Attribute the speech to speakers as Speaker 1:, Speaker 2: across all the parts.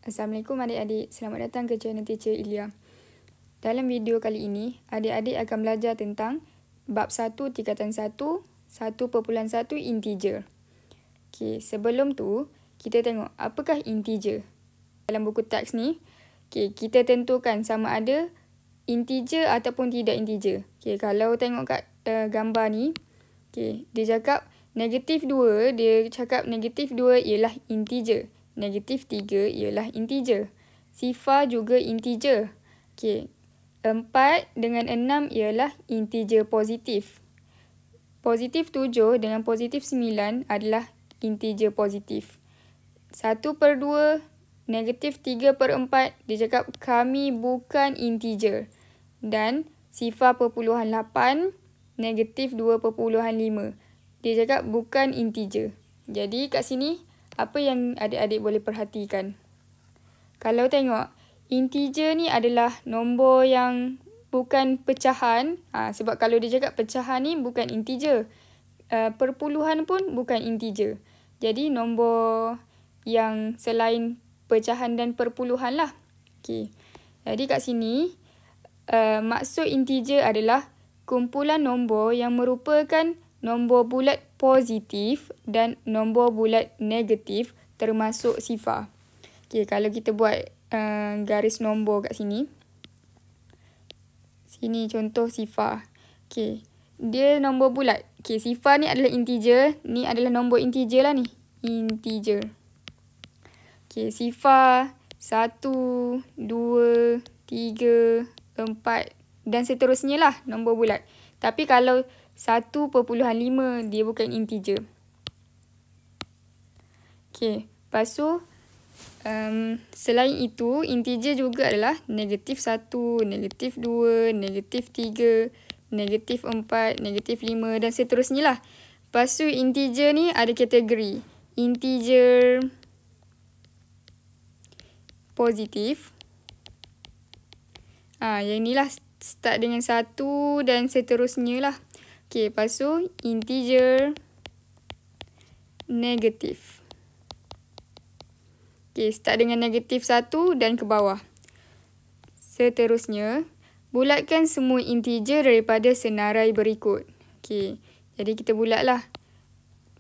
Speaker 1: Assalamualaikum adik-adik, selamat datang ke channel Teacher Ilya. Dalam video kali ini, adik-adik akan belajar tentang bab 1 tingkatan 1, 1.1 integer. Okey, sebelum tu, kita tengok apakah integer. Dalam buku teks ni, kita tentukan sama ada integer ataupun tidak integer. Kalau tengok kat gambar ni, dia cakap negatif 2, dia cakap negatif 2 ialah integer. Negatif 3 ialah integer. Sifar juga integer. 4 dengan 6 ialah integer positif. Positif 7 dengan positif 9 adalah integer positif. 1/2, negatif 3/4, dia cakap kami bukan integer. Dan sifar perpuluhan 8, negatif 2/5. Dia cakap bukan integer. Jadi kat sini, apa yang adik-adik boleh perhatikan? Kalau tengok, integer ni adalah nombor yang bukan pecahan. Sebab kalau dia cakap pecahan ni bukan integer. Perpuluhan pun bukan integer. Jadi nombor yang selain pecahan dan perpuluhan lah. Jadi kat sini, maksud integer adalah kumpulan nombor yang merupakan nombor bulat positif dan nombor bulat negatif termasuk sifar. Kalau kita buat garis nombor kat sini. Sini contoh sifar. Dia nombor bulat. Sifar ni adalah integer. Ni adalah nombor integer lah ni. Integer. Sifar 1, 2, 3, 4 dan seterusnya lah nombor bulat. Tapi kalau 1/5 dia bukan integer. Lepas tu, selain itu, integer juga adalah negatif 1, negatif 2, negatif 3, negatif 4, negatif 5 dan seterusnya lah. Lepas tu, integer ni ada kategori. Integer positif. Yang ni lah start dengan 1 dan seterusnya lah. Lepas tu, integer negatif. Start dengan negatif 1 dan ke bawah. Seterusnya, bulatkan semua integer daripada senarai berikut. Jadi kita bulatlah.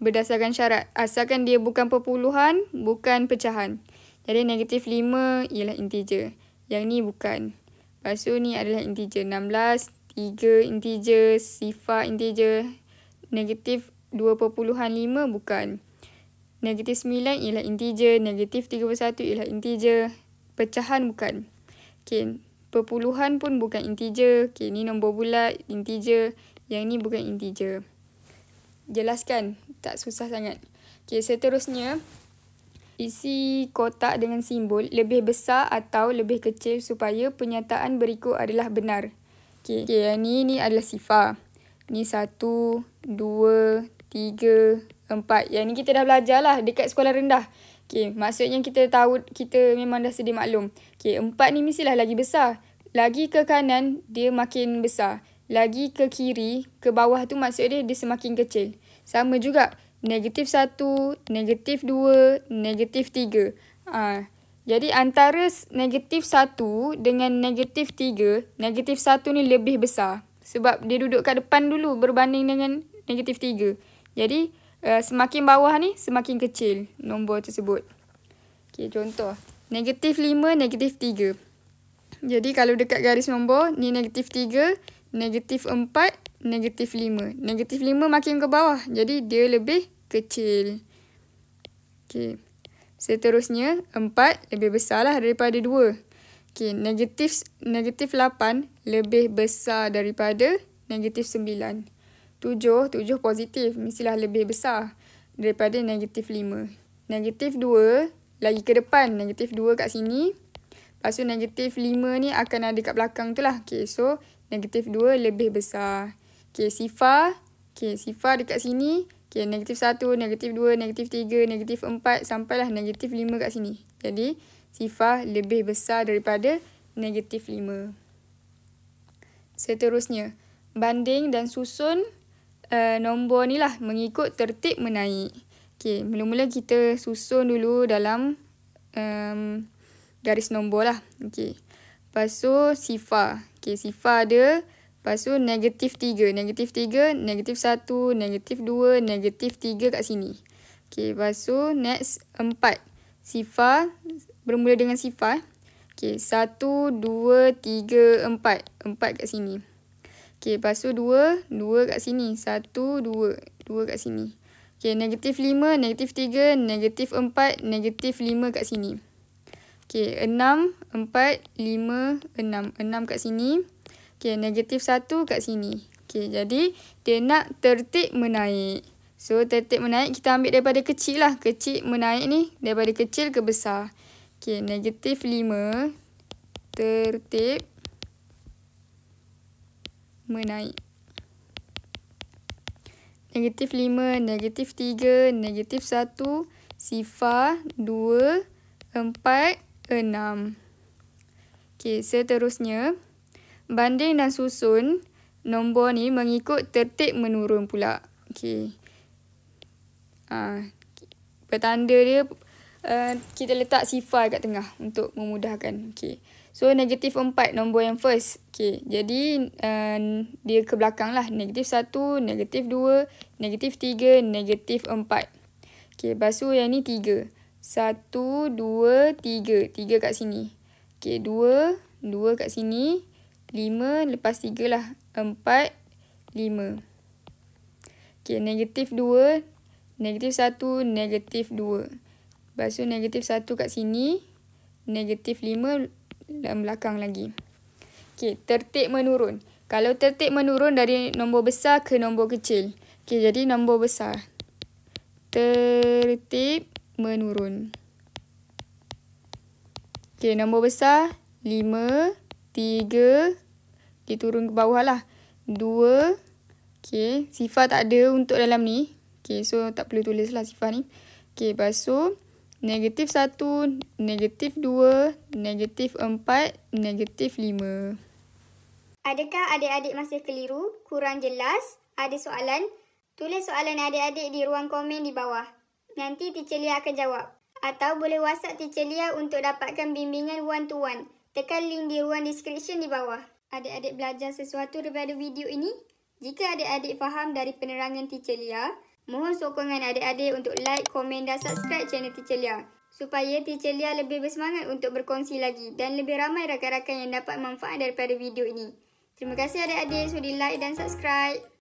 Speaker 1: Berdasarkan syarat. Asalkan dia bukan perpuluhan, bukan pecahan. Jadi negatif 5 ialah integer. Yang ni bukan. Lepas tu ni adalah integer 16. 3 integer, sifar integer, negatif 2/5 bukan. Negatif 9 ialah integer, negatif 3/1 ialah integer, pecahan bukan. Perpuluhan pun bukan integer. Ni nombor bulat, integer. Yang ni bukan integer. Jelaskan, tak susah sangat. Seterusnya, isi kotak dengan simbol lebih besar atau lebih kecil supaya penyataan berikut adalah benar. Yang ni adalah sifar. Ni 1, 2, 3, 4. Yang ni kita dah belajar lah dekat sekolah rendah. Maksudnya kita tahu, kita memang dah sedia maklum. 4 ni mestilah lagi besar. Lagi ke kanan, dia makin besar. Lagi ke kiri, ke bawah tu maksud dia semakin kecil. Sama juga. Negatif 1, negatif 2, negatif 3. Jadi antara negatif 1 dengan negatif 3, negatif 1 ni lebih besar. Sebab dia duduk kat depan dulu berbanding dengan negatif 3. Jadi semakin bawah ni semakin kecil nombor tersebut. Contoh. Negatif 5, negatif 3. Jadi kalau dekat garis nombor, ni negatif 3, negatif 4, negatif 5. Negatif 5 makin ke bawah. Jadi dia lebih kecil. Seterusnya, 4 lebih besar lah daripada 2. Negatif 8 lebih besar daripada negatif 9. 7 positif. Mestilah lebih besar daripada negatif 5. Negatif 2 lagi ke depan. Negatif 2 kat sini. Lepas tu negatif 5 ni akan ada kat belakang tu lah. So, negatif 2 lebih besar. Sifar. Sifar dekat sini. Negatif 1, negatif 2, negatif 3, negatif 4 sampailah negatif 5 kat sini. Jadi, sifar lebih besar daripada negatif 5. Seterusnya, banding dan susun nombor ni lah mengikut tertib menaik. Mula-mula kita susun dulu dalam garis nombor lah. Okey. Lepas tu sifar. Okey, sifar ada. Lepas tu negatif 3. Negatif 3, negatif 1, negatif 2, negatif 3 kat sini. Okey, lepas tu next 4. Sifar, bermula dengan sifar. Okey, 1, 2, 3, 4. 4 kat sini. Okey, lepas tu 2, 2 kat sini. 1, 2, 2 kat sini. Okey, negatif 5, negatif 3, negatif 4, negatif 5 kat sini. Okey, 6, 4, 5, 6. 6 kat sini. Okey, negatif 1 kat sini. Okey, jadi dia nak tertib menaik. So, tertib menaik kita ambil daripada kecil lah. Kecil menaik ni daripada kecil ke besar. Okey, negatif 5 tertib menaik. Negatif 5, negatif 3, negatif 1, sifar, 2, 4, 6. Okey, seterusnya, banding dan susun nombor ni mengikut tertib menurun pula. Okey. Petanda dia, kita letak sifar kat tengah untuk memudahkan. Okey. So, negatif 4, nombor yang first. Okey, jadi dia ke belakang lah. Negatif 1, negatif 2, negatif 3, negatif 4. Okey, lepas tu yang ni 3. 1, 2, 3. 3 kat sini. Okey, 2, 2 kat sini. 5, lepas 3 lah. 4, 5. Okey, negatif 2, negatif 1, negatif 2. Lepas tu negatif 1 kat sini. Negatif 5 dalam belakang lagi. Okey, tertib menurun. Kalau tertib menurun dari nombor besar ke nombor kecil. Okey, jadi nombor besar. Tertib menurun. Okey, nombor besar 5, 3. Okey, turun ke bawah lah. 2. Okey, sifar tak ada untuk dalam ni. Okey, so tak perlu tulis lah sifar ni. Okey, lepas tu negatif 1, negatif 2, negatif 4, negatif 5.
Speaker 2: Adakah adik-adik masih keliru, kurang jelas, ada soalan? Tulis soalan adik-adik di ruang komen di bawah. Nanti Teacher Lia akan jawab. Atau boleh WhatsApp Teacher Lia untuk dapatkan bimbingan one-to-one. Tekan link di ruang description di bawah. Adik-adik belajar sesuatu daripada video ini? Jika adik-adik faham dari penerangan Teacher Lia, mohon sokongan adik-adik untuk like, komen dan subscribe channel Teacher Lia supaya Teacher Lia lebih bersemangat untuk berkongsi lagi dan lebih ramai rakan-rakan yang dapat manfaat daripada video ini. Terima kasih adik-adik sudi like dan subscribe.